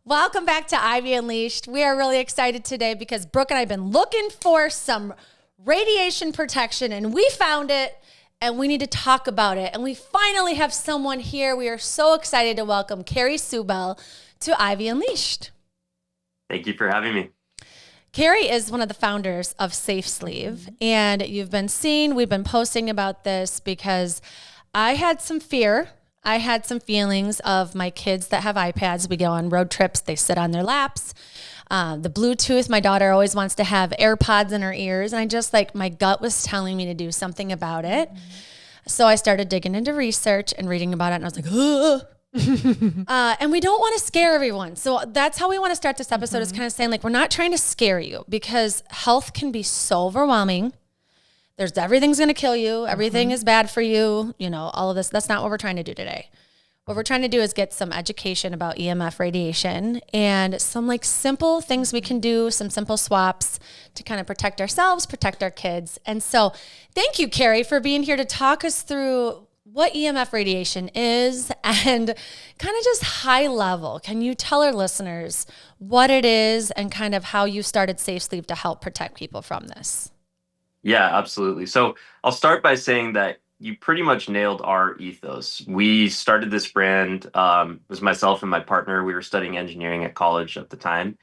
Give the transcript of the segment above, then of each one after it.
Welcome back to Ivy Unleashed. We are really excited today because Brooke and I have been looking for some radiation protection and we found it and we need to talk about it. And we finally have someone here. We are so excited to welcome Cary Subel to Ivy Unleashed. Thank you for having me. Cary is one of the founders of SafeSleeve, and we've been posting about this because I had some fear. I had some feelings of my kids that have iPads. We go on road trips, they sit on their laps. The Bluetooth, my daughter always wants to have AirPods in her ears, and my gut was telling me to do something about it. So I started digging into research and reading about it, and I was like, ugh. And we don't want to scare everyone. So that's how we want to start this episode is kind of saying we're not trying to scare you because health can be so overwhelming. Everything's going to kill you. Everything is bad for you. All of this. That's not what we're trying to do today. What we're trying to do is get some education about EMF radiation and some simple things we can do, some simple swaps to kind of protect ourselves, protect our kids. And so thank you, Cary, for being here to talk us through what EMF radiation is and kind of just high level. Can you tell our listeners what it is and kind of how you started SafeSleeve to help protect people from this? Yeah, absolutely. So I'll start by saying that you pretty much nailed our ethos. We started this brand, it was myself and my partner. We were studying engineering at college at the time,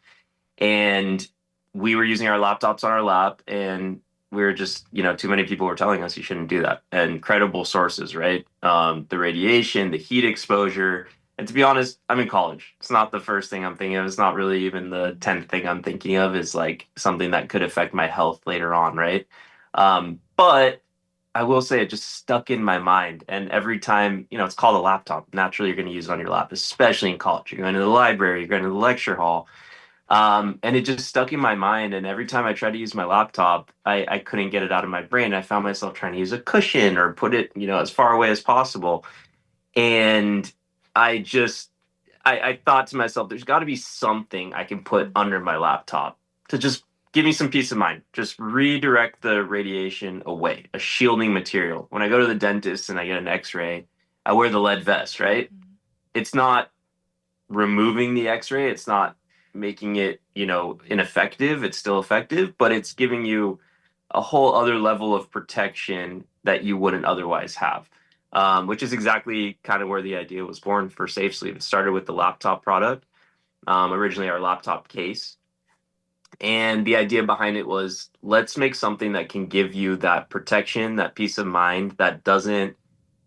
and we were using our laptops on our lap, and we were just, too many people were telling us you shouldn't do that. And credible sources, right? The radiation, the heat exposure. And to be honest, I'm in college. It's not the first thing I'm thinking of. It's not really even the 10th thing I'm thinking of is something that could affect my health later on, right? But I will say it just stuck in my mind. And every time, it's called a laptop. Naturally, you're going to use it on your lap, especially in college. You're going to the library, you're going to the lecture hall. And it just stuck in my mind. And every time I tried to use my laptop, I couldn't get it out of my brain. I found myself trying to use a cushion or put it, as far away as possible. And I just, I thought to myself, there's got to be something I can put under my laptop to just give me some peace of mind. Just redirect the radiation away, a shielding material. When I go to the dentist and I get an x-ray, I wear the lead vest, right? It's not removing the x-ray, it's not making it, ineffective. It's still effective, but it's giving you a whole other level of protection that you wouldn't otherwise have. Which is exactly kind of where the idea was born for SafeSleeve. It started with the laptop product, originally our laptop case. And the idea behind it was let's make something that can give you that protection, that peace of mind that doesn't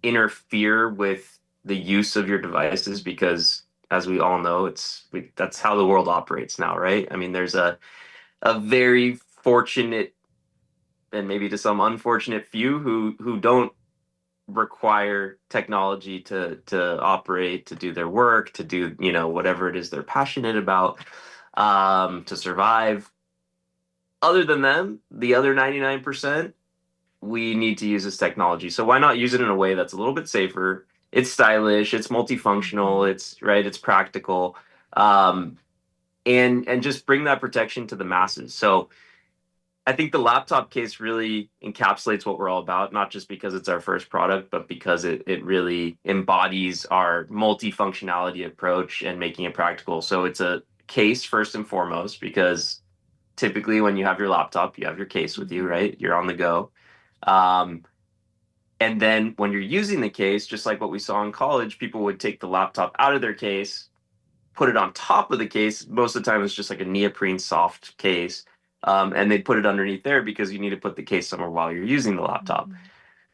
interfere with the use of your devices because as we all know, that's how the world operates now, right? I mean, there's a very fortunate and maybe to some unfortunate few who don't require technology to operate, to do their work, to do, whatever it is they're passionate about, to survive. Other than them, the other 99%, we need to use this technology. So why not use it in a way that's a little bit safer? It's stylish, it's multifunctional, it's right, it's practical, um, and just bring that protection to the masses. So I think the laptop case really encapsulates what we're all about, not just because it's our first product, but because it really embodies our multifunctionality approach and making it practical. So it's a case first and foremost, because typically when you have your laptop, you have your case with you, right? You're on the go. Um, and then when you're using the case, just like what we saw in college, people would take the laptop out of their case, put it on top of the case. Most of the time, it's just like a neoprene soft case. And they'd put it underneath there because you need to put the case somewhere while you're using the laptop.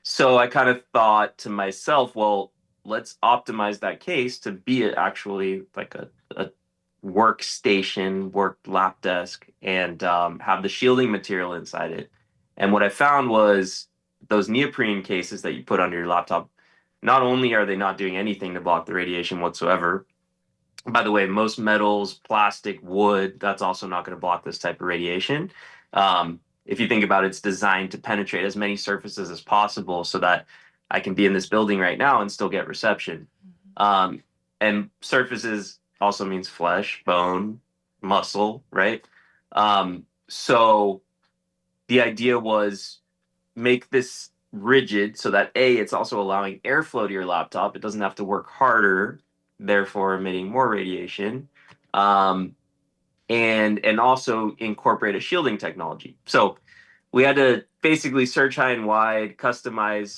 So I kind of thought to myself, well, let's optimize that case to be actually like a workstation, work lap desk, and have the shielding material inside it. And what I found was those neoprene cases that you put under your laptop, not only are they not doing anything to block the radiation whatsoever, by the way, most metals, plastic, wood, that's also not going to block this type of radiation. If you think about it, it's designed to penetrate as many surfaces as possible so that I can be in this building right now and still get reception. Um, and surfaces also means flesh, bone, muscle, right? So the idea was make this rigid so that A, it's also allowing airflow to your laptop. It doesn't have to work harder, therefore emitting more radiation. Um, and also incorporate a shielding technology. So we had to basically search high and wide, customize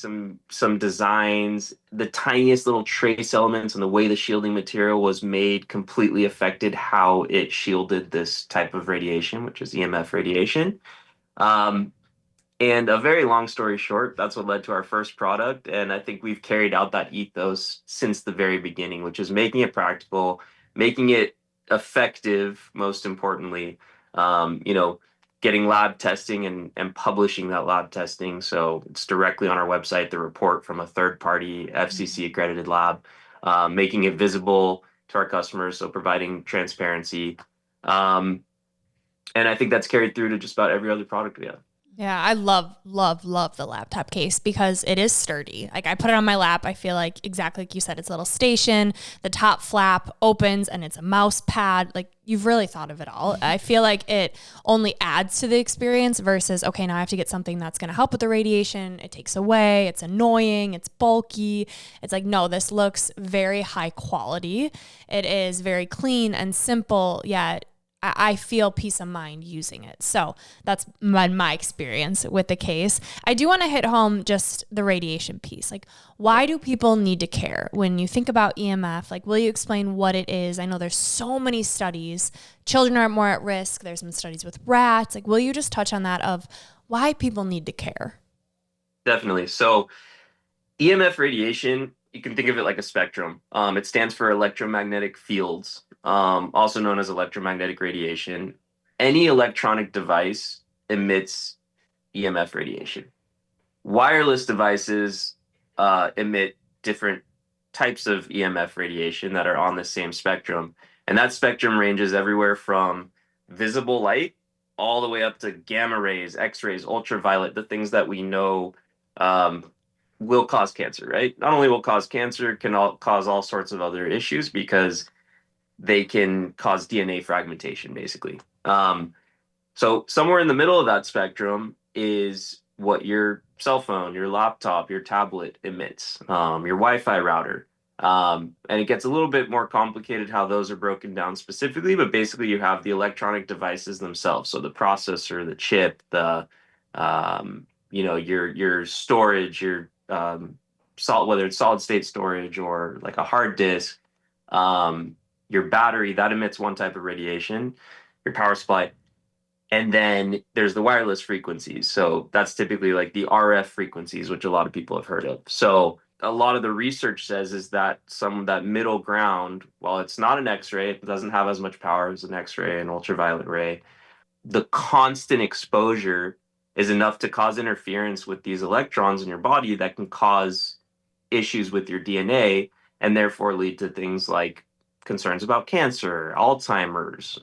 some designs. The tiniest little trace elements and the way the shielding material was made completely affected how it shielded this type of radiation, which is EMF radiation. Um, and a very long story short, that's what led to our first product. And I think we've carried out that ethos since the very beginning, which is making it practical, making it effective, most importantly, you know, getting lab testing and publishing that lab testing. So it's directly on our website, the report from a third party FCC accredited lab, making it visible to our customers. So providing transparency. Um, and I think that's carried through to just about every other product we have. Yeah, I love the laptop case because it is sturdy. Like I put it on my lap. I feel like exactly like you said, it's a little station. The top flap opens and it's a mouse pad. Like you've really thought of it all. I feel like it only adds to the experience versus, okay, now I have to get something that's going to help with the radiation. It takes away. It's annoying. It's bulky. It's like, no, this looks very high quality. It is very clean and simple, yet I feel peace of mind using it. So that's my experience with the case. I do want to hit home just the radiation piece. Like, why do people need to care? When you think about EMF, like, will you explain what it is? I know there's so many studies. Children are more at risk. There's been studies with rats. Like, will you just touch on that of why people need to care? Definitely. So EMF radiation, you can think of it like a spectrum. It stands for electromagnetic fields, also known as electromagnetic radiation. Any electronic device emits EMF radiation. Wireless devices emit different types of EMF radiation that are on the same spectrum. And that spectrum ranges everywhere from visible light all the way up to gamma rays, X rays, ultraviolet, the things that we know um, will cause cancer, right? Not only will cause cancer, cause all sorts of other issues because they can cause DNA fragmentation, basically. So somewhere in the middle of that spectrum is what your cell phone, your laptop, your tablet emits, your Wi-Fi router. And it gets a little bit more complicated how those are broken down specifically, but basically you have the electronic devices themselves. So the processor, the chip, your storage, your whether it's solid state storage or like a hard disk, your battery that emits one type of radiation, your power supply. And then there's the wireless frequencies. So that's typically like the RF frequencies, which a lot of people have heard of. So a lot of the research says is that that middle ground, while it's not an X-ray, it doesn't have as much power as an X-ray, an ultraviolet ray. The constant exposure is enough to cause interference with these electrons in your body that can cause issues with your DNA and therefore lead to things like concerns about cancer, Alzheimer's,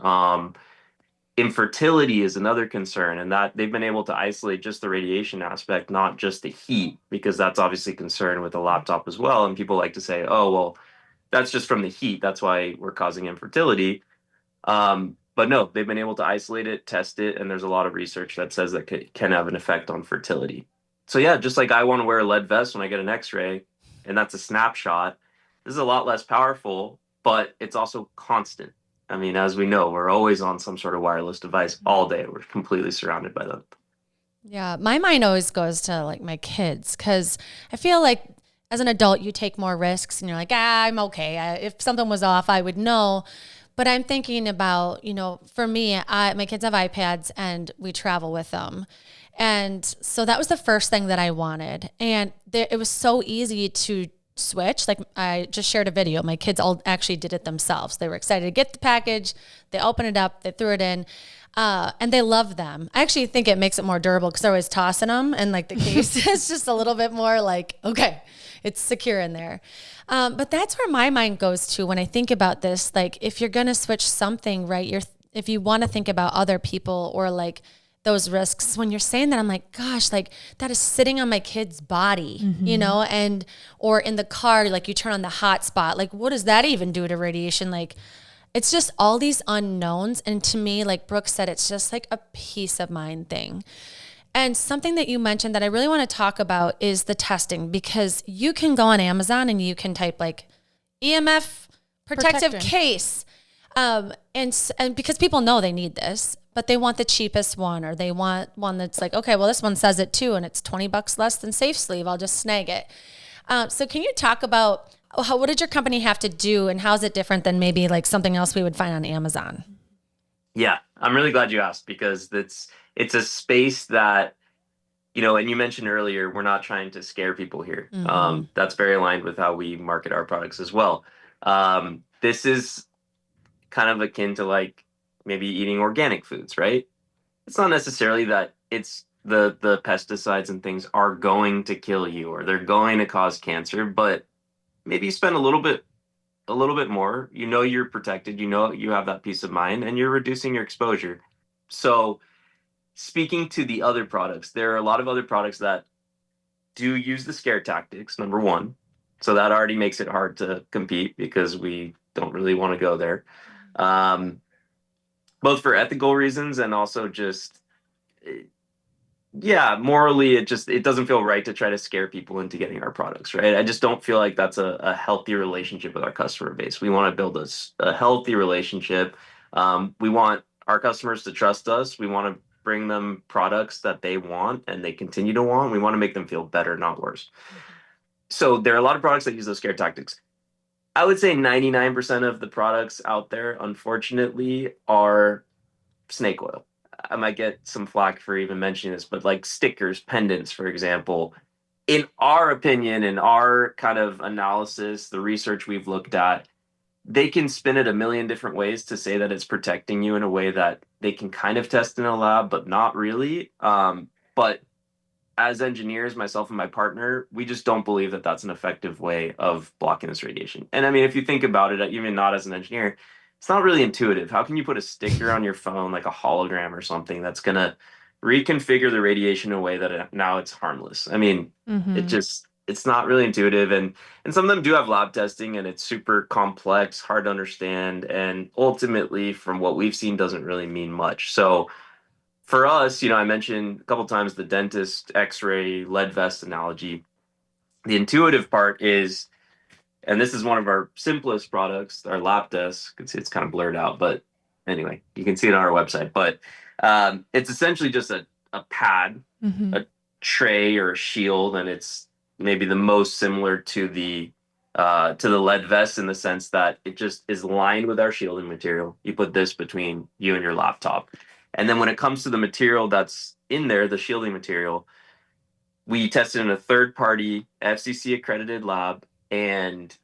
infertility is another concern, and that they've been able to isolate just the radiation aspect, not just the heat, because that's obviously a concern with the laptop as well. And people like to say, oh, well, that's just from the heat. That's why we're causing infertility. But no, they've been able to isolate it, test it, and there's a lot of research that says that can have an effect on fertility. So yeah, just like I want to wear a lead vest when I get an X-ray, and that's a snapshot. This is a lot less powerful, but it's also constant. I mean, as we know, we're always on some sort of wireless device all day. We're completely surrounded by them. Yeah, my mind always goes to like my kids because I feel like as an adult, you take more risks and you're like, I'm okay. If something was off, I would know. But I'm thinking about, for me, my kids have iPads and we travel with them. And so that was the first thing that I wanted. And it was so easy to switch. Like I just shared a video. My kids all actually did it themselves. They were excited to get the package. They opened it up. They threw it in. And they love them. I actually think it makes it more durable because they're always tossing them. And like the case is just a little bit more like, okay, it's secure in there. But that's where my mind goes to when I think about this. Like if you're going to switch something, right, if you want to think about other people or like those risks, when you're saying that, I'm like, gosh, like that is sitting on my kid's body, and, or in the car, like you turn on the hot spot, like what does that even do to radiation? Like it's just all these unknowns. And to me, like Brooke said, it's just like a peace of mind thing. And something that you mentioned that I really want to talk about is the testing, because you can go on Amazon and you can type like EMF protective case. And because people know they need this, but they want the cheapest one, or they want one that's like, okay, well, this one says it too, and it's $20 less than SafeSleeve. I'll just snag it. So can you talk about what did your company have to do, and how is it different than maybe like something else we would find on Amazon? Yeah, I'm really glad you asked because it's a space that, and you mentioned earlier, we're not trying to scare people here. That's very aligned with how we market our products as well. This is kind of akin to like maybe eating organic foods, right? It's not necessarily that it's the pesticides and things are going to kill you or they're going to cause cancer, but maybe you spend a little bit more. You're protected, you have that peace of mind and you're reducing your exposure. So speaking to the other products, there are a lot of other products that do use the scare tactics, number one. So that already makes it hard to compete because we don't really want to go there. Um, both for ethical reasons and also just yeah, morally it doesn't feel right to try to scare people into getting our products, right? I just don't feel like that's a healthy relationship with our customer base. We want to build a healthy relationship. We want our customers to trust us. We want to bring them products that they want and they continue to want. We want to make them feel better, not worse. So there are a lot of products that use those scare tactics. I would say 99% of the products out there, unfortunately, are snake oil. I might get some flack for even mentioning this, but like stickers, pendants, for example, in our opinion, in our kind of analysis, the research we've looked at, they can spin it a million different ways to say that it's protecting you in a way that they can kind of test in a lab, but not really. But as engineers, myself and my partner, we just don't believe that that's an effective way of blocking this radiation. And I mean, if you think about it, even not as an engineer, it's not really intuitive. How can you put a sticker on your phone, like a hologram or something, that's going to reconfigure the radiation in a way that now it's harmless? I mean, it's not really intuitive. And some of them do have lab testing and it's super complex, hard to understand. And ultimately, from what we've seen, doesn't really mean much. So, for us, I mentioned a couple times the dentist X-ray lead vest analogy. The intuitive part is, and this is one of our simplest products, our lap desk. You can see it's kind of blurred out, but anyway, you can see it on our website. But it's essentially just a pad, a tray or a shield, and it's maybe the most similar to the lead vest in the sense that it just is lined with our shielding material. You put this between you and your laptop. And then when it comes to the material that's in there, the shielding material, we tested in a third party FCC accredited lab, and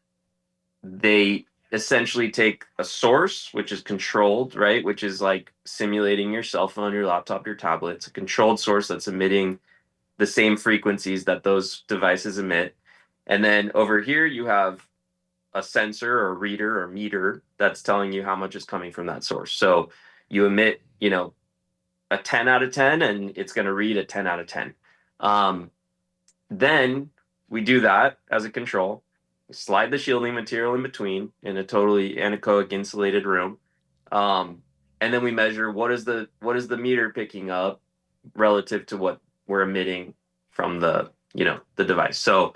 they essentially take a source, which is controlled, right? Which is like simulating your cell phone, your laptop, your tablet. It's a controlled source that's emitting the same frequencies that those devices emit. And then over here, you have a sensor or reader or meter that's telling you how much is coming from that source. So you emit, a 10 out of 10 and it's going to read a 10 out of 10. Then we do that as a control, slide the shielding material in between in a totally anechoic insulated room. And then we measure what is the meter picking up relative to what we're emitting from the device. So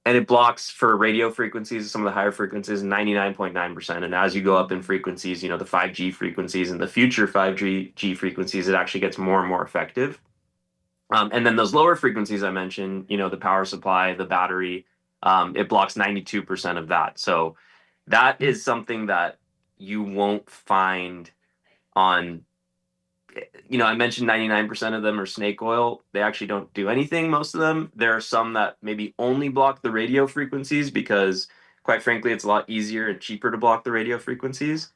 and it blocks for radio frequencies, some of the higher frequencies, 99.9%. And as you go up in frequencies, the 5G frequencies and the future 5G frequencies, it actually gets more and more effective. And then those lower frequencies I mentioned, the power supply, the battery, it blocks 92% of that. So that is something that you won't find on, I mentioned 99% of them are snake oil. They actually don't do anything, most of them. There are some that maybe only block the radio frequencies because, quite frankly, it's a lot easier and cheaper to block the radio frequencies.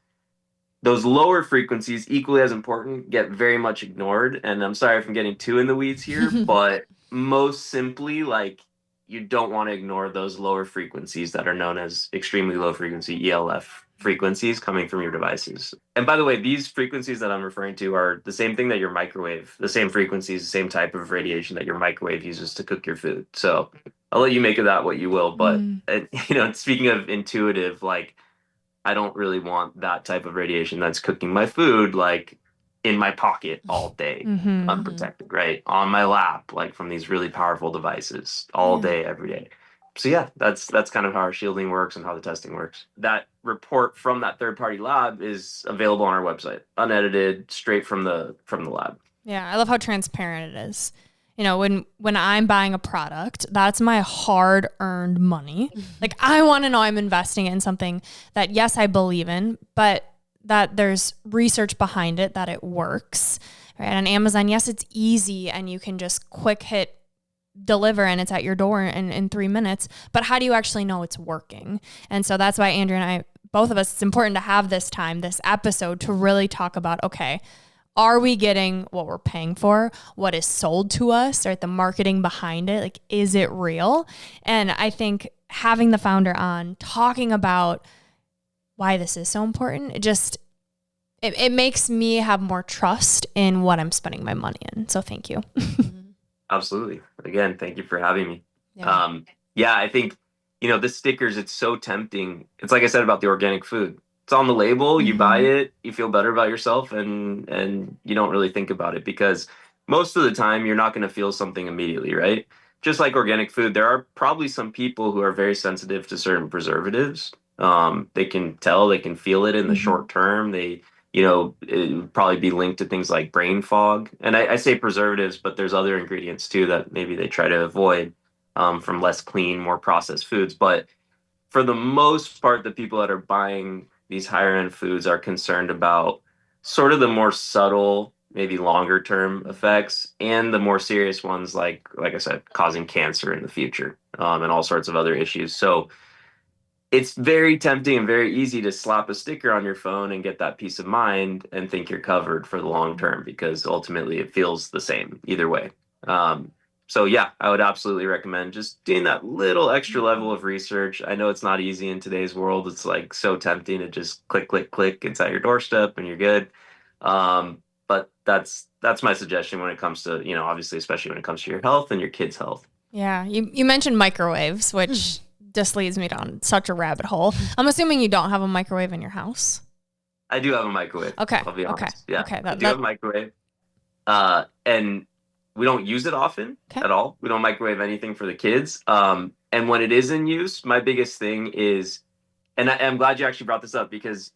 Those lower frequencies, equally as important, get very much ignored. And I'm sorry if I'm getting too in the weeds here, but most simply, like, you don't want to ignore those lower frequencies that are known as extremely low frequency ELF frequencies coming from your devices. And by the way, these frequencies that I'm referring to are the same thing that your microwave, the same frequencies, the same type of radiation that your microwave uses to cook your food. So I'll let you make of that what you will. But, speaking of intuitive, like, I don't really want that type of radiation that's cooking my food like in my pocket all day, unprotected, right? On my lap, like from these really powerful devices all day, every day. So yeah, that's kind of how our shielding works and how the testing works. That report from that third party lab is available on our website, unedited, straight from the lab. Yeah, I love how transparent it is. You know, when I'm buying a product, that's my hard-earned money. Like, I want to know I'm investing in something that, yes, I believe in, but that there's research behind it, that it works. Right? On Amazon, yes, it's easy and you can just quick hit deliver and it's at your door in 3 minutes. But how do you actually know it's working? And so that's why Andrea and I, both of us, it's important to have this time, this episode, to really talk about, okay, are we getting what we're paying for? What is sold to us, right? The marketing behind it, like, is it real? And I think having the founder on talking about why this is so important, it makes me have more trust in what I'm spending my money in. So thank you. Absolutely. Again, thank you for having me. Yeah. Yeah, I think, the stickers, it's so tempting. It's like I said about the organic food. It's on the label, you buy it, you feel better about yourself, and you don't really think about it because most of the time you're not going to feel something immediately, right? Just like organic food, there are probably some people who are very sensitive to certain preservatives. They can tell, they can feel it in the short term. It would probably be linked to things like brain fog. And I say preservatives, but there's other ingredients too that maybe they try to avoid from less clean, more processed foods. But for the most part, the people that are buying these higher end foods are concerned about sort of the more subtle, maybe longer term effects, and the more serious ones, like I said, causing cancer in the future, and all sorts of other issues. So it's very tempting and very easy to slap a sticker on your phone and get that peace of mind and think you're covered for the long term because ultimately it feels the same either way. So yeah, I would absolutely recommend just doing that little extra level of research. I know it's not easy in today's world. It's like so tempting to just click, click, click. It's at your doorstep and you're good. But that's my suggestion when it comes to, obviously, especially when it comes to your health and your kids' health. Yeah. You mentioned microwaves, which just leads me down such a rabbit hole. I'm assuming you don't have a microwave in your house. I do have a microwave. Okay. I'll be honest. Okay. Yeah. Okay. I do have a microwave. And we don't use it often at all. We don't microwave anything for the kids. And when it is in use, my biggest thing is, and I'm glad you actually brought this up because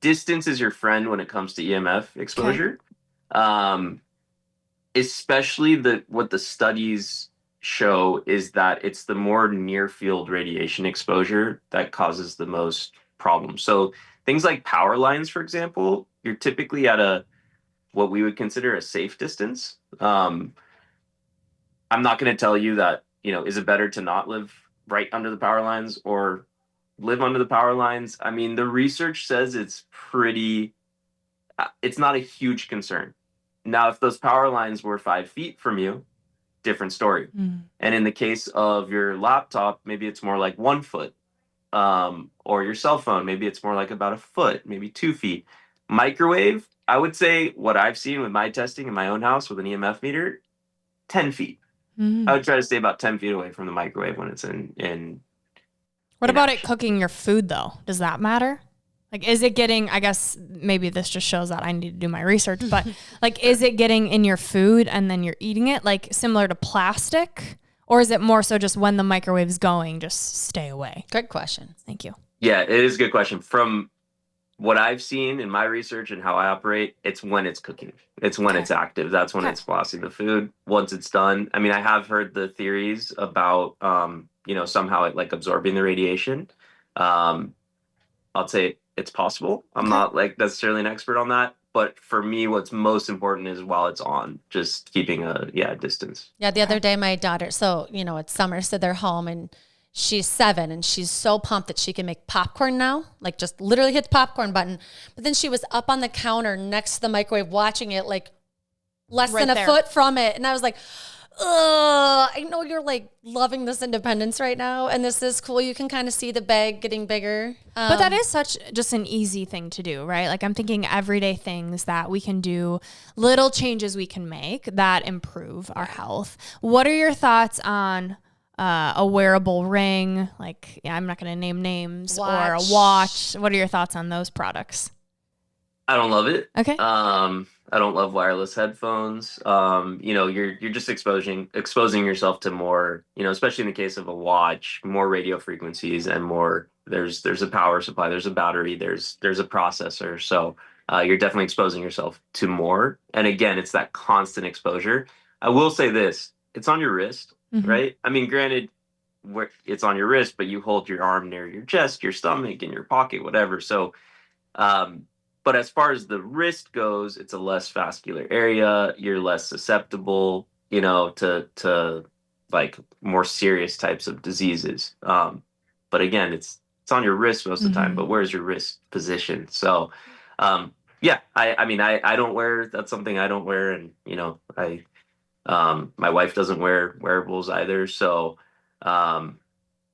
distance is your friend when it comes to EMF exposure. Especially what the studies show is that it's the more near field radiation exposure that causes the most problems. So things like power lines, for example, you're typically at what we would consider a safe distance. I'm not going to tell you that, is it better to not live right under the power lines or live under the power lines? I mean, the research says it's not a huge concern. Now, if those power lines were 5 feet from you, different story. And in the case of your laptop, maybe it's more like 1 foot. Or your cell phone, maybe it's more like about a foot, maybe 2 feet. Microwave, I would say what I've seen with my testing in my own house with an EMF meter, 10 feet. I would try to stay about 10 feet away from the microwave when it's in What about it cooking your food though? Does that matter? Like, is it getting, I guess maybe this just shows that I need to do my research, but like, is it getting in your food and then you're eating it, like similar to plastic? Or is it more so just when the microwave's going, just stay away? Good question. Thank you. Yeah, it is a good question. From what I've seen in my research and how I operate, it's when it's cooking. It's when it's active. That's when it's flossing the food. Once it's done, I mean, I have heard the theories about, somehow it like absorbing the radiation. I'll say it's possible. I'm not like necessarily an expert on that. But for me, what's most important is while it's on, just keeping a distance. Yeah, the other day, my daughter, so, it's summer, so they're home and she's 7 and she's so pumped that she can make popcorn now, like just literally hit the popcorn button. But then she was up on the counter next to the microwave watching it like less than a foot from it. And I was like, ugh, I know you're like loving this independence right now. And this is cool. You can kind of see the bag getting bigger. But that is such just an easy thing to do, right? Like I'm thinking everyday things that we can do, little changes we can make that improve our health. What are your thoughts on a wearable ring? Like, I'm not going to name names, or a watch. What are your thoughts on those products? I don't love it. Okay. I don't love wireless headphones. You're just exposing yourself to more, especially in the case of a watch, more radio frequencies and more. There's a power supply, there's a battery, there's a processor. So you're definitely exposing yourself to more. And again, it's that constant exposure. I will say this: it's on your wrist, Mm-hmm. right? I mean, granted, it's on your wrist, but you hold your arm near your chest, your stomach, in your pocket, whatever. So um, but as far as the wrist goes, it's a less vascular area. You're less susceptible, to like more serious types of diseases. But again, it's on your wrist most of the time. Mm-hmm. But where's your wrist position? So, yeah, I mean, I don't wear. That's something I don't wear, and my wife doesn't wear wearables either. So, um,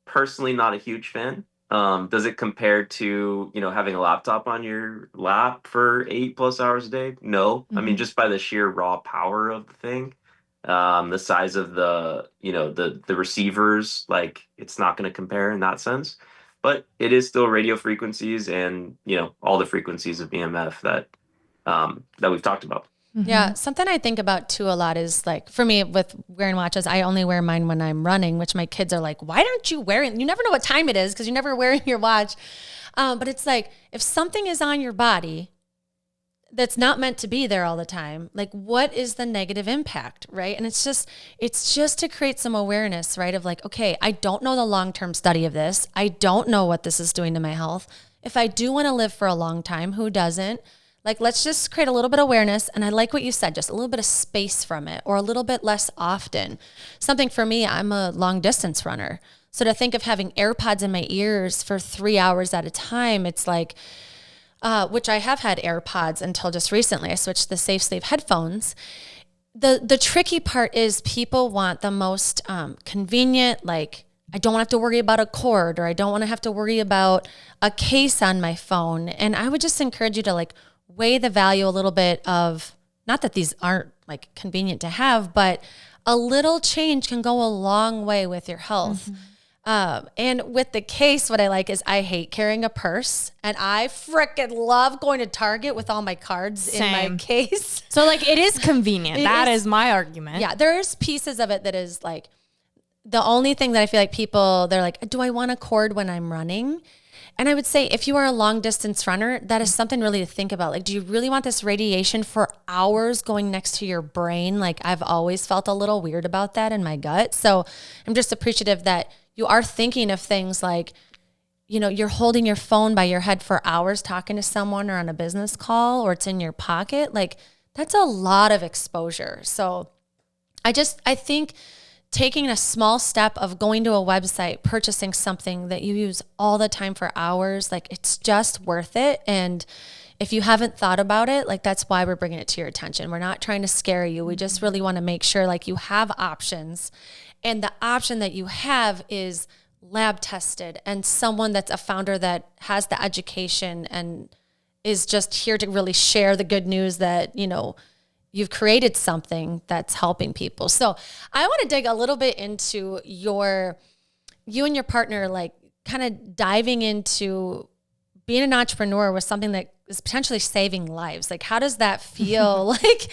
personally not a huge fan. Does it compare to, having a laptop on your lap for 8+ hours a day? No. I mean, Mm-hmm. just by the sheer raw power of the thing, the size of the receivers, like it's not going to compare in that sense. But it is still radio frequencies and, all the frequencies of EMF that we've talked about. Yeah, something I think about too a lot is like for me with wearing watches, I only wear mine when I'm running, which my kids are like, why aren't you wearing? You never know what time it is because you're never wearing your watch. But it's like if something is on your body that's not meant to be there all the time, like what is the negative impact, right? And it's just to create some awareness, right? Of like, okay, I don't know the long-term study of this. I don't know what this is doing to my health. If I do want to live for a long time, who doesn't? Like, let's just create a little bit of awareness. And I like what you said, just a little bit of space from it or a little bit less often. Something for me, I'm a long distance runner. So to think of having AirPods in my ears for 3 hours at a time, it's like, which I have had AirPods until just recently. I switched to the SafeSleeve headphones. The tricky part is people want the most convenient, like, I don't have to worry about a cord or I don't want to have to worry about a case on my phone. And I would just encourage you to like weigh the value a little bit of, not that these aren't like convenient to have, but a little change can go a long way with your health. And with the case, what I like is I hate carrying a purse and I frickin' love going to Target with all my cards in my Same. case. So like it is convenient. It That is- is my argument. Yeah, there's pieces of it that is like, the only thing that I feel like people, they're like, do I want a cord when I'm running? And I would say if you are a long distance runner, that is something really to think about. Like, do you really want this radiation for hours going next to your brain? Like I've always felt a little weird about that in my gut. So I'm just appreciative that you are thinking of things like, you're holding your phone by your head for hours talking to someone or on a business call, or it's in your pocket. Like that's a lot of exposure. So I think taking a small step of going to a website, purchasing something that you use all the time for hours, like it's just worth it. And if you haven't thought about it, like that's why we're bringing it to your attention. We're not trying to scare you. We just really want to make sure like you have options. And the option that you have is lab tested and someone that's a founder that has the education and is just here to really share the good news that, you've created something that's helping people. So I want to dig a little bit into you and your partner, like kind of diving into being an entrepreneur with something that is potentially saving lives. Like, how does that feel? Like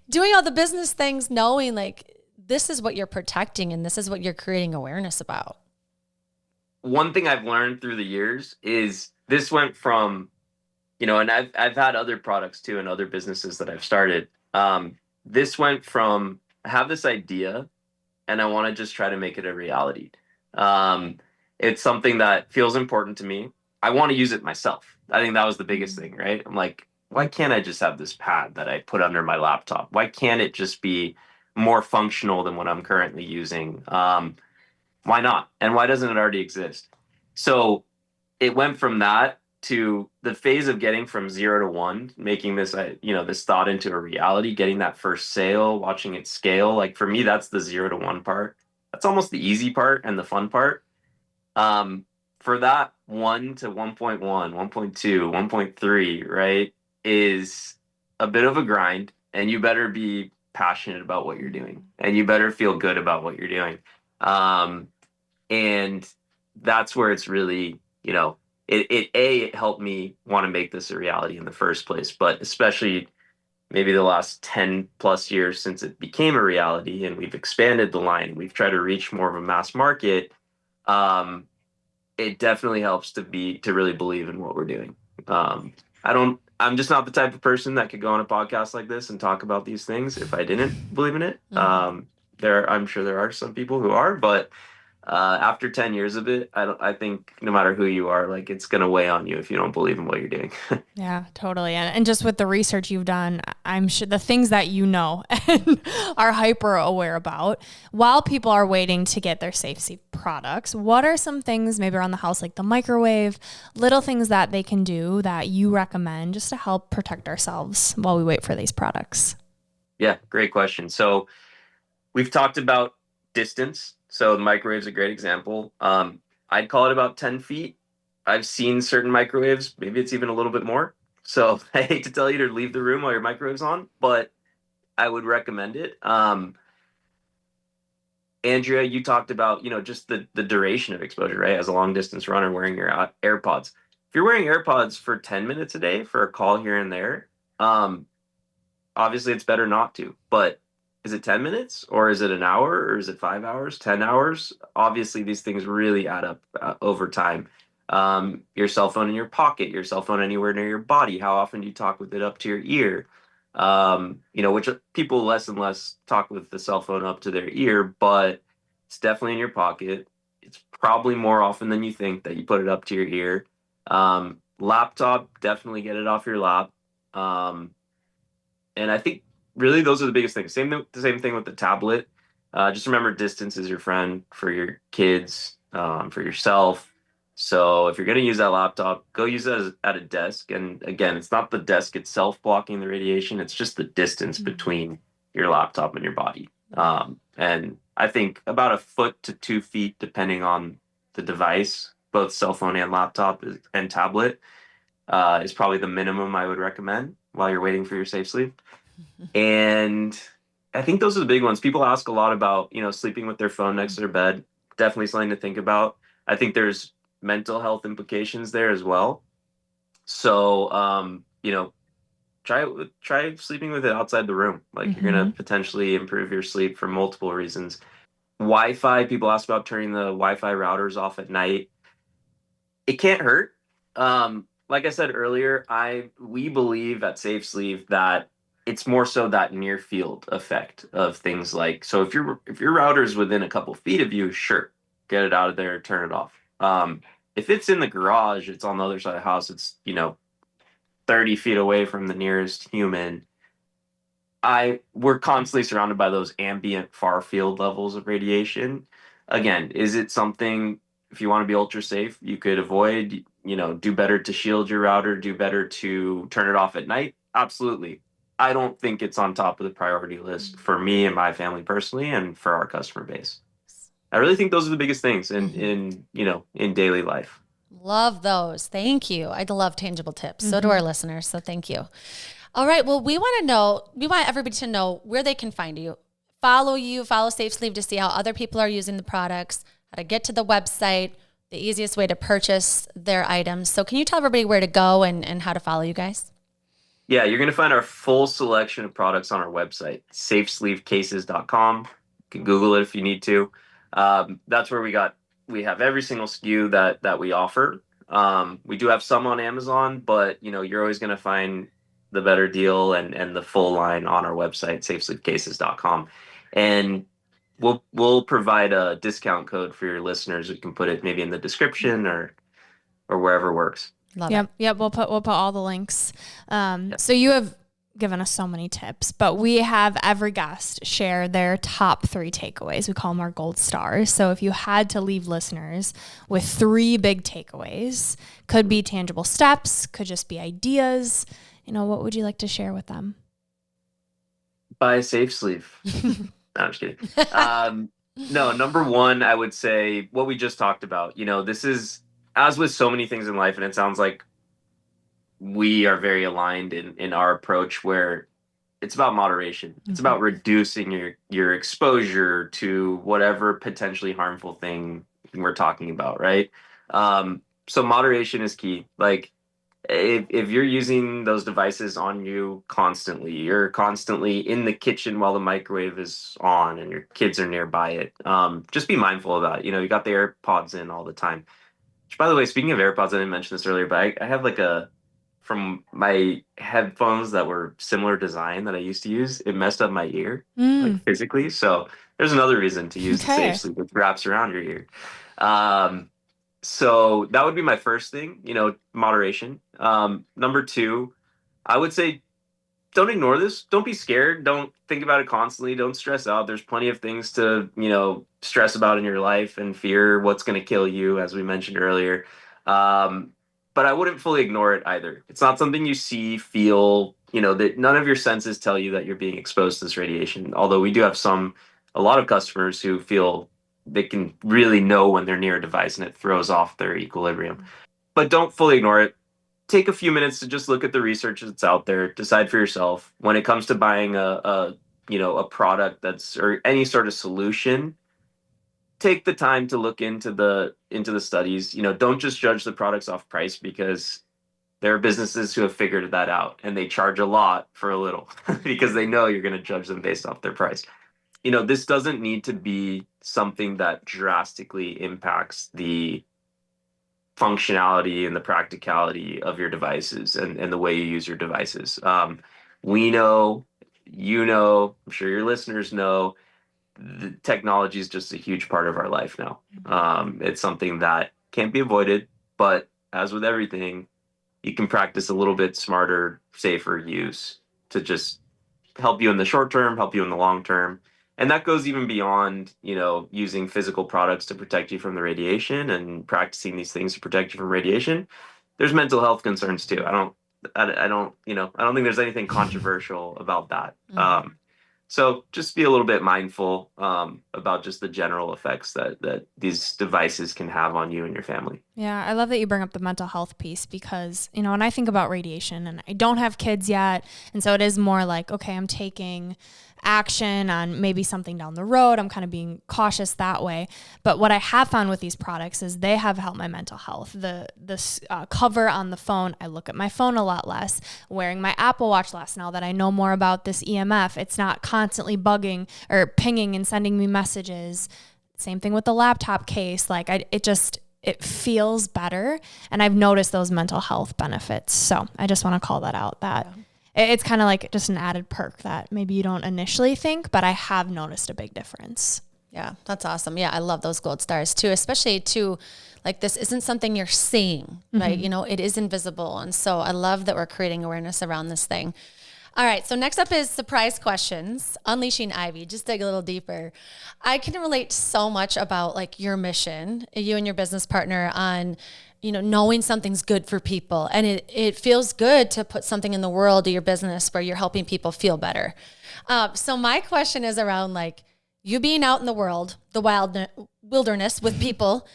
doing all the business things, knowing like this is what you're protecting and this is what you're creating awareness about. One thing I've learned through the years is this went from, and I've had other products too and other businesses that I've started. This went from I have this idea and I want to just try to make it a reality. Um, it's something that feels important to me. I want to use it myself. I think that was the biggest thing, right? I'm like, why can't I just have this pad that I put under my laptop? Why can't it just be more functional than what I'm currently using? Why not? And why doesn't it already exist? So it went from that to the phase of getting from 0 to 1, making this, this thought into a reality, getting that first sale, watching it scale. Like for me, that's the 0 to 1 part. That's almost the easy part and the fun part. For that 1 to 1.1, 1.2, 1.3, right, is a bit of a grind, and you better be passionate about what you're doing, and you better feel good about what you're doing. And that's where it's really, it helped me want to make this a reality in the first place, but especially maybe the last 10 plus years since it became a reality and we've expanded the line, we've tried to reach more of a mass market. Um, it definitely helps to really believe in what we're doing. I'm just not the type of person that could go on a podcast like this and talk about these things if I didn't believe in it. I'm sure there are some people who are, but after 10 years of it, I think no matter who you are, like it's going to weigh on you if you don't believe in what you're doing. Yeah, totally. And just with the research you've done, I'm sure the things that you know and are hyper aware about while people are waiting to get their SafeSleeve products, what are some things maybe around the house, like the microwave, little things that they can do that you recommend just to help protect ourselves while we wait for these products? Yeah, great question. So we've talked about distance. So the microwave's a great example. I'd call it about 10 feet. I've seen certain microwaves, maybe it's even a little bit more. So I hate to tell you to leave the room while your microwave's on, but I would recommend it. Andrea, you talked about, just the duration of exposure, right? As a long distance runner wearing your AirPods. If you're wearing AirPods for 10 minutes a day for a call here and there, um, obviously it's better not to, but is it 10 minutes or is it an hour or is it 5 hours, 10 hours? Obviously, these things really add up over time. Your cell phone in your pocket, your cell phone anywhere near your body. How often do you talk with it up to your ear? Which people less and less talk with the cell phone up to their ear, but it's definitely in your pocket. It's probably more often than you think that you put it up to your ear. Laptop, definitely get it off your lap. Um, and I think really those are the biggest things. The same thing with the tablet. Just remember, distance is your friend for your kids, for yourself. So if you're going to use that laptop, go use it at a desk. And again, it's not the desk itself blocking the radiation; it's just the distance between your laptop and your body. And I think about a foot to 2 feet, depending on the device, both cell phone and laptop and tablet, is probably the minimum I would recommend while you're waiting for your safe sleep. And I think those are the big ones. People ask a lot about, sleeping with their phone next to their bed. Definitely something to think about. I think there's mental health implications there as well. So, try sleeping with it outside the room. Like you're gonna potentially improve your sleep for multiple reasons. Wi-Fi, people ask about turning the Wi-Fi routers off at night. It can't hurt. Like I said earlier, we believe at SafeSleeve that it's more so that near field effect of things like, so if your router is within a couple feet of you, sure, get it out of there, turn it off. If it's in the garage, it's on the other side of the house, it's 30 feet away from the nearest human. We're constantly surrounded by those ambient far field levels of radiation. Again, is it something, if you want to be ultra safe, you could avoid, do better to shield your router, do better to turn it off at night? Absolutely. I don't think it's on top of the priority list for me and my family personally and for our customer base. I really think those are the biggest things in daily life. Love those. Thank you. I love tangible tips. So do our listeners. So thank you. All right. Well, we want everybody to know where they can find you. Follow SafeSleeve to see how other people are using the products, how to get to the website, the easiest way to purchase their items. So can you tell everybody where to go and how to follow you guys? Yeah, you're going to find our full selection of products on our website, safesleevecases.com. You can Google it if you need to. That's where we have every single SKU that we offer. We do have some on Amazon, but you're always going to find the better deal and the full line on our website, safesleevecases.com. And we'll provide a discount code for your listeners. We can put it maybe in the description or wherever works. Love it. Yep. We'll put all the links. So you have given us so many tips, but we have every guest share their top 3 takeaways. We call them our gold stars. So if you had to leave listeners with 3 big takeaways, could be tangible steps, could just be ideas, what would you like to share with them? Buy a SafeSleeve. No, I'm just kidding. No, number one, I would say what we just talked about. This is, as with so many things in life, and it sounds like we are very aligned in our approach where it's about moderation. It's about reducing your exposure to whatever potentially harmful thing we're talking about, right? So moderation is key. Like if you're using those devices on you constantly, you're constantly in the kitchen while the microwave is on and your kids are nearby it. Just be mindful of that. You know, you got the AirPods in all the time. Which, by the way, speaking of AirPods, I didn't mention this earlier, but I have like from my headphones that were similar design that I used to use, it messed up my ear, like Mm, physically. So there's another reason to use the Safe okay. Sleep, which wraps around your ear. Um, so that would be my first thing, moderation. Number two, I would say don't ignore this. Don't be scared. Don't think about it constantly. Don't stress out. There's plenty of things to, stress about in your life and fear what's going to kill you, as we mentioned earlier. Um, but I wouldn't fully ignore it either. It's not something you see, feel, that none of your senses tell you that you're being exposed to this radiation. Although we do have a lot of customers who feel they can really know when they're near a device and it throws off their equilibrium. But don't fully ignore it. Take a few minutes to just look at the research that's out there, decide for yourself. When it comes to buying a product that's or any sort of solution, take the time to look into the studies. Don't just judge the products off price, because there are businesses who have figured that out and they charge a lot for a little because they know you're going to judge them based off their price. This doesn't need to be something that drastically impacts the functionality and the practicality of your devices and the way you use your devices. We know, I'm sure your listeners know, the technology is just a huge part of our life now. It's something that can't be avoided, but as with everything, you can practice a little bit smarter, safer use to just help you in the short term, help you in the long term. And that goes even beyond, using physical products to protect you from the radiation and practicing these things to protect you from radiation. There's mental health concerns too. I don't think there's anything controversial about that. Mhm. So just be a little bit mindful about just the general effects that these devices can have on you and your family. Yeah, I love that you bring up the mental health piece because, when I think about radiation and I don't have kids yet, and so it is more like, okay, I'm taking action on maybe something down the road. I'm kind of being cautious that way. But what I have found with these products is they have helped my mental health. The cover on the phone, I look at my phone a lot less. Wearing my Apple Watch less now that I know more about this EMF. It's not constantly bugging or pinging and sending me messages. Same thing with the laptop case. Like it feels better, and I've noticed those mental health benefits. So I just want to call that out, that it's kind of like just an added perk that maybe you don't initially think, but I have noticed a big difference. Yeah, that's awesome. Yeah, I love those gold stars too, especially too, like this isn't something you're seeing, right? It is invisible. And so I love that we're creating awareness around this thing. All right, so next up is surprise questions, unleashing Ivy. Just dig a little deeper. I can relate so much about like your mission, you and your business partner, on knowing something's good for people, and it feels good to put something in the world or your business where you're helping people feel better. So my question is around like you being out in the world, the wilderness with people,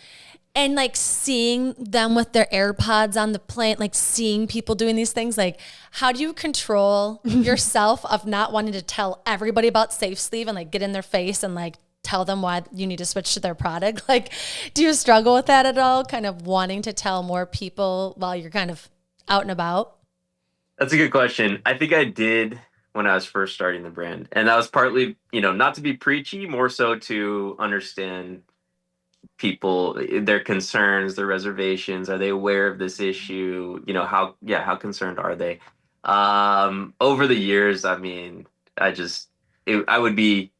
and like seeing them with their AirPods on the plane, like seeing people doing these things. Like, how do you control yourself of not wanting to tell everybody about SafeSleeve and like get in their face and like tell them why you need to switch to their product? Like, do you struggle with that at all? Kind of wanting to tell more people while you're kind of out and about? That's a good question. I think I did when I was first starting the brand. And that was partly, not to be preachy, more so to understand people, their concerns, their reservations. Are they aware of this issue? How concerned are they? Over the years, I mean, I just, I would be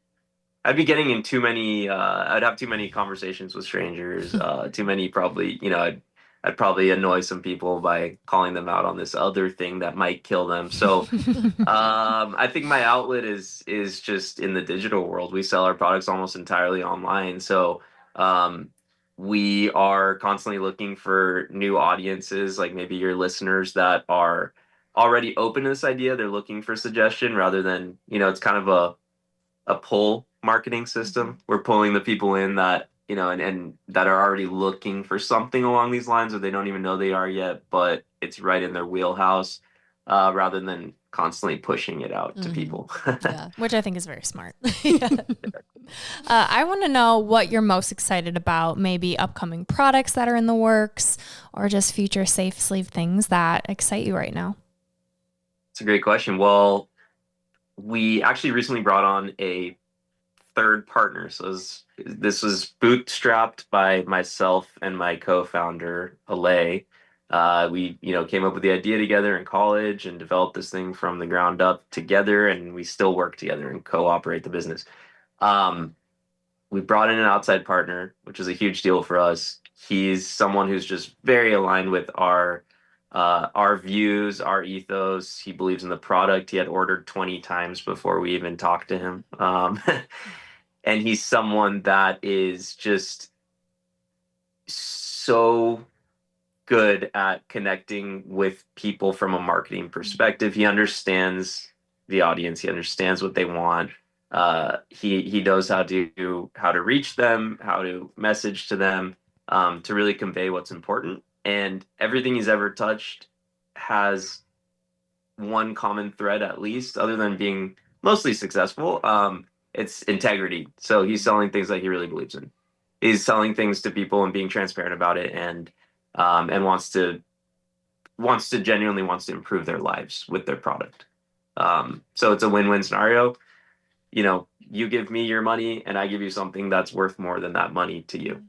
I'd be getting in too many. I'd have too many conversations with strangers. Too many, probably. I'd probably annoy some people by calling them out on this other thing that might kill them. So, I think my outlet is just in the digital world. We sell our products almost entirely online. So, um, we are constantly looking for new audiences, like maybe your listeners that are already open to this idea. They're looking for suggestion rather than, it's kind of a pull marketing system. We're pulling the people in that, and that are already looking for something along these lines, or they don't even know they are yet, but it's right in their wheelhouse. rather than constantly pushing it out to people. Yeah. Which I think is very smart. I want to know what you're most excited about, maybe upcoming products that are in the works or just future SafeSleeve things that excite you right now. It's a great question. Well, we actually recently brought on a third partner. So this was bootstrapped by myself and my co-founder, Alay. We, came up with the idea together in college and developed this thing from the ground up together, and we still work together and co-operate the business. We brought in an outside partner, which is a huge deal for us. He's someone who's just very aligned with our views, our ethos. He believes in the product. He had ordered 20 times before we even talked to him. And he's someone that is just so good at connecting with people from a marketing perspective. He understands the audience. He understands what they want. He knows how to reach them, how to message to them, to really convey what's important. And everything he's ever touched has one common thread, at least, other than being mostly successful. It's integrity. So he's selling things that he really believes in. He's selling things to people and being transparent about it, and wants to genuinely wants to improve their lives with their product. So it's a win-win scenario. You give me your money and I give you something that's worth more than that money to you.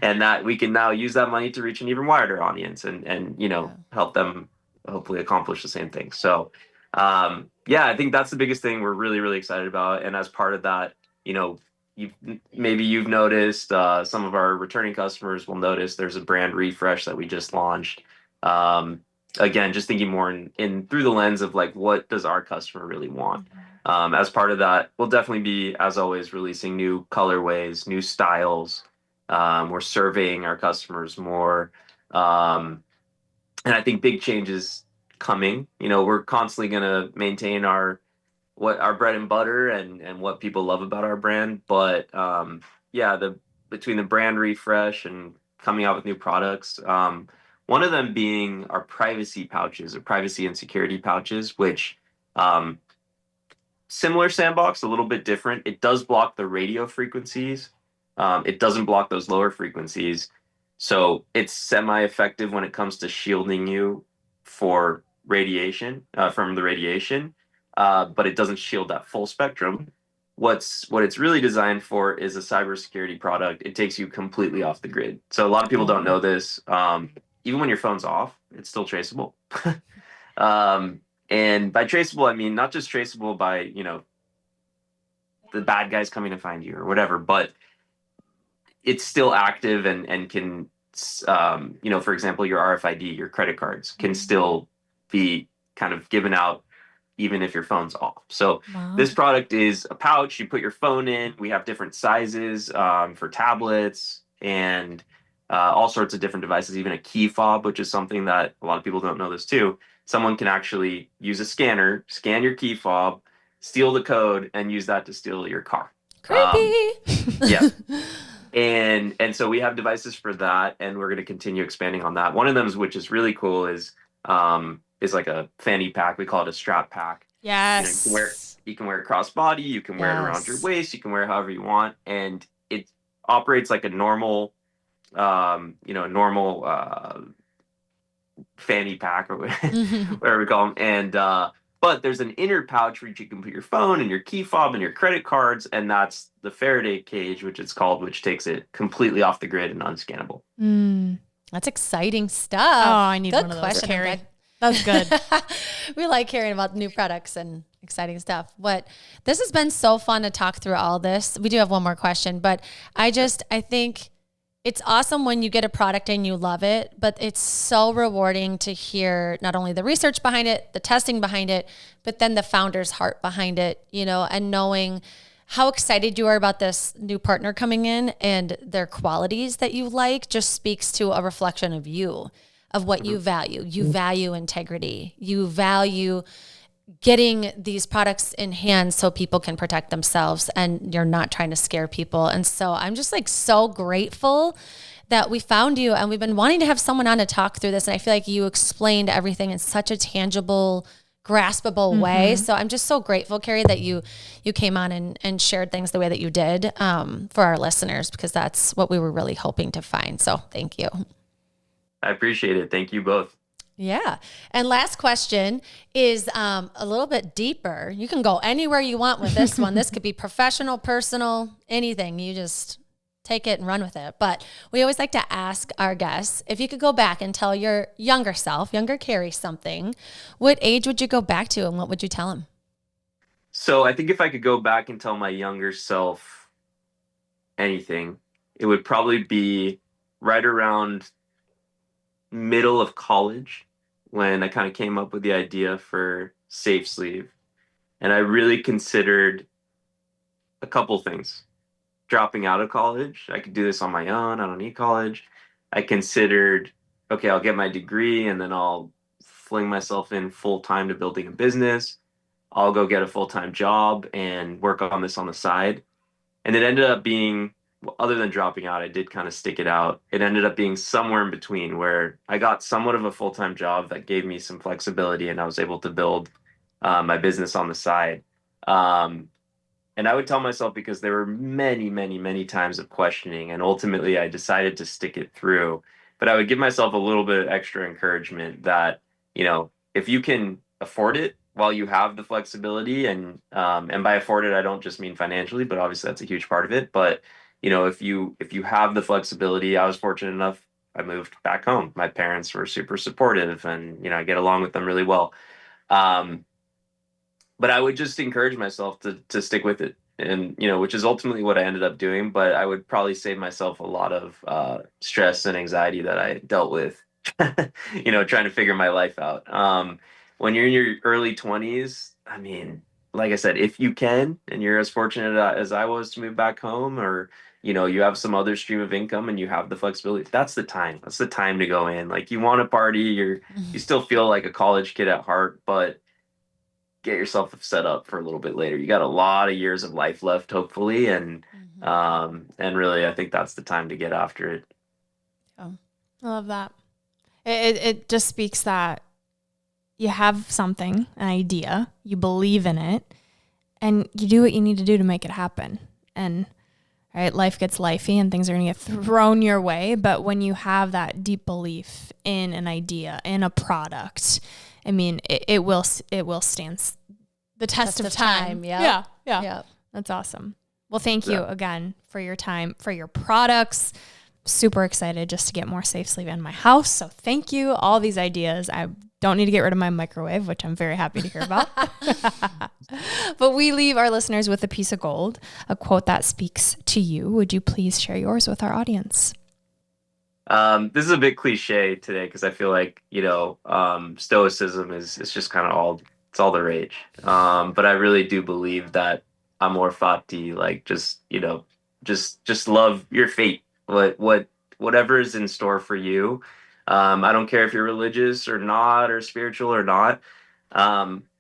And that we can now use that money to reach an even wider audience and help them hopefully accomplish the same thing. So, I think that's the biggest thing we're really, really excited about. And as part of that, you've noticed, some of our returning customers will notice there's a brand refresh that we just launched. Again, just thinking more in through the lens of like, what does our customer really want? As part of that, we'll definitely be, as always, releasing new colorways, new styles. We're surveying our customers more. And I think big changes coming. We're constantly going to maintain our bread and butter and what people love about our brand. But between the brand refresh and coming out with new products, one of them being our privacy pouches or privacy and security pouches, which similar sandbox, a little bit different. It does block the radio frequencies. It doesn't block those lower frequencies. So it's semi-effective when it comes to shielding you for radiation, from the radiation, but it doesn't shield that full spectrum. What it's really designed for is a cybersecurity product. It takes you completely off the grid. So a lot of people don't know this. Even when your phone's off, it's still traceable. And by traceable, I mean not just traceable by, the bad guys coming to find you or whatever, but it's still active and can, for example, your RFID, your credit cards can still be kind of given out even if your phone's off. So This product is a pouch. You put your phone in. We have different sizes for tablets and all sorts of different devices, even a key fob, which is something that a lot of people don't know this too. Someone can actually use a scanner, scan your key fob, steal the code, and use that to steal your car. Creepy. Yeah. And so we have devices for that, and we're going to continue expanding on that. One of them, which is really cool, is like a fanny pack. We call it a strap pack. Yes. You can wear it crossbody. You can wear it around your waist. You can wear it however you want, and it operates like a normal, fanny pack or whatever we call them. And but there's an inner pouch where you can put your phone and your key fob and your credit cards, and that's the Faraday cage, which it's called, which takes it completely off the grid and unscannable. That's exciting stuff. Oh, I need good one of those, question, Cary. That's good. We like hearing about new products and exciting stuff. This has been so fun to talk through all this. We do have one more question, but I think it's awesome when you get a product and you love it, but it's so rewarding to hear not only the research behind it, the testing behind it, but then the founder's heart behind it, and knowing how excited you are about this new partner coming in and their qualities that you like just speaks to a reflection of you, of what you value. You value integrity. You value getting these products in hand so people can protect themselves, and you're not trying to scare people. And so I'm just so grateful that we found you, and we've been wanting to have someone on to talk through this. And I feel like you explained everything in such a tangible, graspable way. So I'm just so grateful, Cary, that you came on and shared things the way that you did for our listeners, because that's what we were really hoping to find. So thank you. I appreciate it. Thank you both. Yeah. And last question is a little bit deeper. You can go anywhere you want with this one. This could be professional, personal, anything. You just take it and run with it. But we always like to ask our guests, if you could go back and tell your younger self, younger Cary, something, what age would you go back to and what would you tell him? So I think if I could go back and tell my younger self anything, it would probably be right around middle of college when I kind of came up with the idea for SafeSleeve. And I really considered a couple things. Dropping out of college, I could do this on my own. I don't need college. I considered, okay, I'll get my degree and then I'll fling myself in full time to building a business. I'll go get a full time job and work on this on the side. And it ended up being, well, other than dropping out, I did kind of stick it out. It ended up being somewhere in between where I got somewhat of a full time job that gave me some flexibility and I was able to build my business on the side. Um, and I would tell myself, because there were many, many, many times of questioning, and ultimately I decided to stick it through. But I would give myself a little bit of extra encouragement that, if you can afford it while you have the flexibility, and by afford it, I don't just mean financially, but obviously that's a huge part of it. But if you have the flexibility, I was fortunate enough. I moved back home. My parents were super supportive, and I get along with them really well. Um, but I would just encourage myself to stick with it, and which is ultimately what I ended up doing. But I would probably save myself a lot of stress and anxiety that I dealt with, trying to figure my life out. When you're in your early 20s, I mean, like I said, if you can, and you're as fortunate as I was to move back home, or you have some other stream of income and you have the flexibility, that's the time. That's the time to go in. Like, you want to party, you still feel like a college kid at heart, but get yourself set up for a little bit later. You got a lot of years of life left, hopefully, and really, I think that's the time to get after it. Oh, I love that. It just speaks that you have something, an idea, you believe in it, and you do what you need to do to make it happen. And right, life gets lifey and things are going to get thrown your way. But when you have that deep belief in an idea, in a product, I mean, it will stand the test of time. Yeah. That's awesome. Well, thank you again for your time, for your products. Super excited just to get more SafeSleeve in my house. So thank you. All these ideas. I don't need to get rid of my microwave, which I'm very happy to hear about. But we leave our listeners with a piece of gold, a quote that speaks to you. Would you please share yours with our audience? This is a bit cliche today because I feel like, stoicism is just kind of all the rage. But I really do believe that amor fati, like, just love your fate. Whatever is in store for you. I don't care if you're religious or not, or spiritual or not.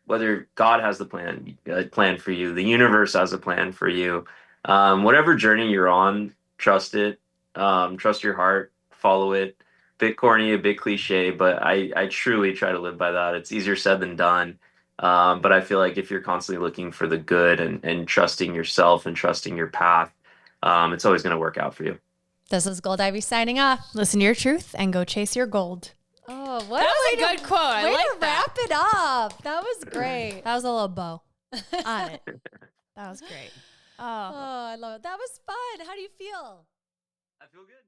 Whether God has the plan for you, the universe has a plan for you. Whatever journey you're on, trust it. Trust your heart, follow it. Bit corny, a bit cliche, but I truly try to live by that. It's easier said than done. But I feel like if you're constantly looking for the good and trusting yourself and trusting your path, it's always going to work out for you. This is Gold Ivy signing off. Listen to your truth and go chase your gold. Oh, what that was a good quote. I like that. Wrap it up. That was great. That was a little bow on it. That was great. Oh, I love it. That was fun. How do you feel? I feel good.